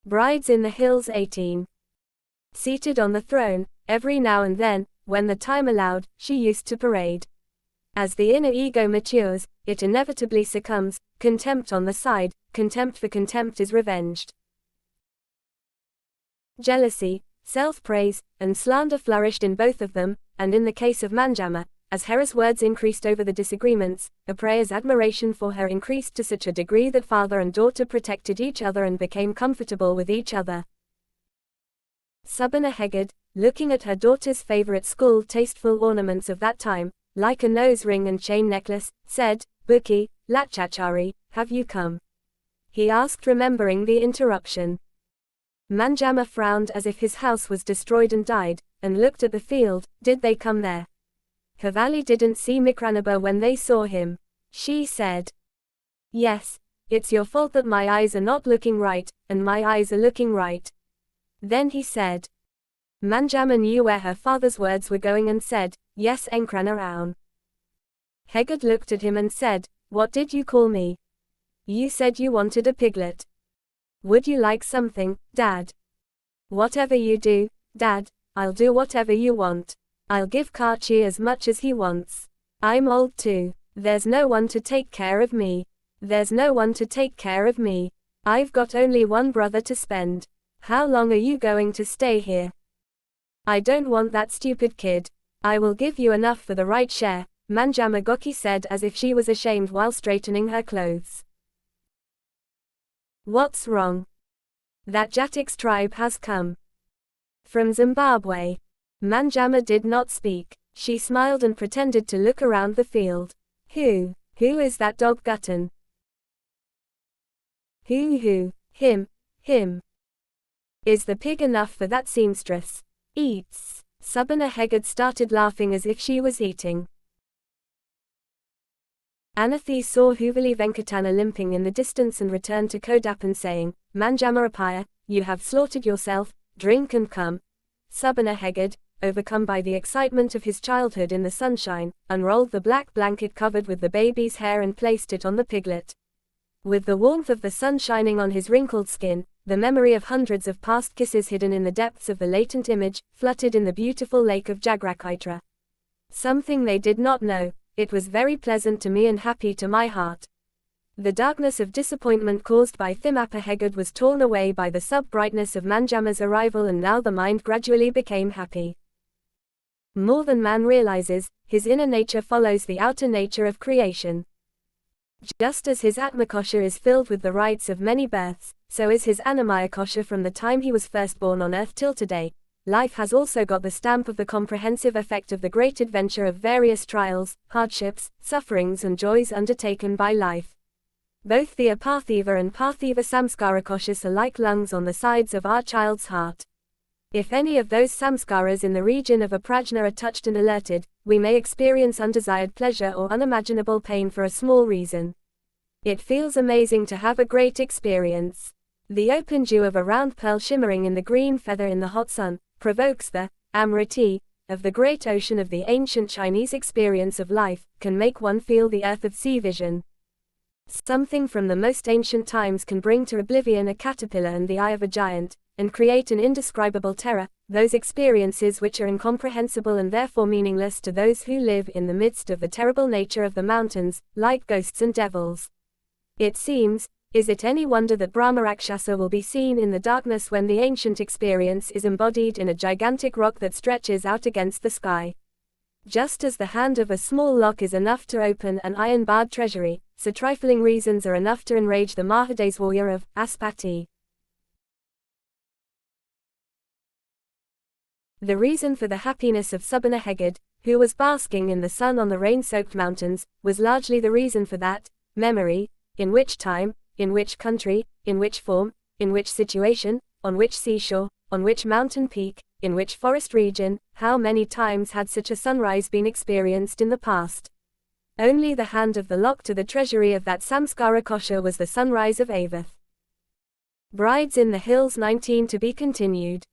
Brides in the Hills 18. Seated on the throne, every now and then, when the time allowed, she used to parade. As the inner ego matures, it inevitably succumbs, contempt on the side, contempt for contempt is revenged. Jealousy, self-praise, and slander flourished in both of them, and in the case of Manjama, as Hera's words increased over the disagreements, Apreya's admiration for her increased to such a degree that father and daughter protected each other and became comfortable with each other. Subhana Hegde, looking at her daughter's favorite school tasteful ornaments of that time, like a nose ring and chain necklace, said, "Buki, Lachachari, have you come?" he asked, remembering the interruption. Manjama frowned as if his house was destroyed and died, and looked at the field. Did they come there? Havali didn't see Mikranaba when they saw him. She said, "Yes, it's your fault that my eyes are not looking right, and my eyes are looking right." Then he said. Manjama knew where her father's words were going and said, "Yes, Enkrana Aun." Hegde looked at him and said, "What did you call me? You said you wanted a piglet. Would you like something, Dad?" "Whatever you do, Dad, I'll do whatever you want. I'll give Kachi as much as he wants. I'm old too. There's no one to take care of me. There's no one to take care of me. I've got only one brother to spend. How long are you going to stay here?" "I don't want that stupid kid. I will give you enough for the right share," Manjama Goki said as if she was ashamed while straightening her clothes. "What's wrong?" "That Jatix tribe has come from Zimbabwe." Manjama did not speak. She smiled and pretended to look around the field. Who is that dog Gutton?" Who? Him. Is the pig enough for that seamstress? Eats." Subhana Hegde started laughing as if she was eating. Anathi saw Huvali Venkatana limping in the distance and returned to Kodappan saying, "Manjama Apaya, you have slaughtered yourself, drink and come." Subhana Hegde, overcome by the excitement of his childhood in the sunshine, unrolled the black blanket covered with the baby's hair and placed it on the piglet. With the warmth of the sun shining on his wrinkled skin, the memory of hundreds of past kisses hidden in the depths of the latent image, fluttered in the beautiful lake of Jagrakaitra. Something they did not know, it was very pleasant to me and happy to my heart. The darkness of disappointment caused by Thimappa Hegde was torn away by the sub-brightness of Manjama's arrival, and now the mind gradually became happy. More than man realizes, his inner nature follows the outer nature of creation. Just as his Atmakosha is filled with the rites of many births, so is his Annamaya Kosha from the time he was first born on earth till today. Life has also got the stamp of the comprehensive effect of the great adventure of various trials, hardships, sufferings and joys undertaken by life. Both the Apathiva and Parthiva Samskara Koshas are like lungs on the sides of our child's heart. If any of those samskaras in the region of aprajna are touched and alerted, we may experience undesired pleasure or unimaginable pain for a small reason. It feels amazing to have a great experience. The open dew of a round pearl shimmering in the green feather in the hot sun provokes the amriti of the great ocean of the ancient Chinese experience of life, can make one feel the earth of sea vision. Something from the most ancient times can bring to oblivion a caterpillar and the eye of a giant, and create an indescribable terror, those experiences which are incomprehensible and therefore meaningless to those who live in the midst of the terrible nature of the mountains, like ghosts and devils. It seems, is it any wonder that Brahmarakshasa will be seen in the darkness when the ancient experience is embodied in a gigantic rock that stretches out against the sky? Just as the hand of a small lock is enough to open an iron-barred treasury, so trifling reasons are enough to enrage the Mahadeswarya of Aspati. The reason for the happiness of Subhana Hegde, who was basking in the sun on the rain-soaked mountains, was largely the reason for that memory, in which time, in which country, in which form, in which situation, on which seashore, on which mountain peak, in which forest region, how many times had such a sunrise been experienced in the past? Only the hand of the lock to the treasury of that samskara kosha was the sunrise of Avath. Brides in the Hills 19 to be continued.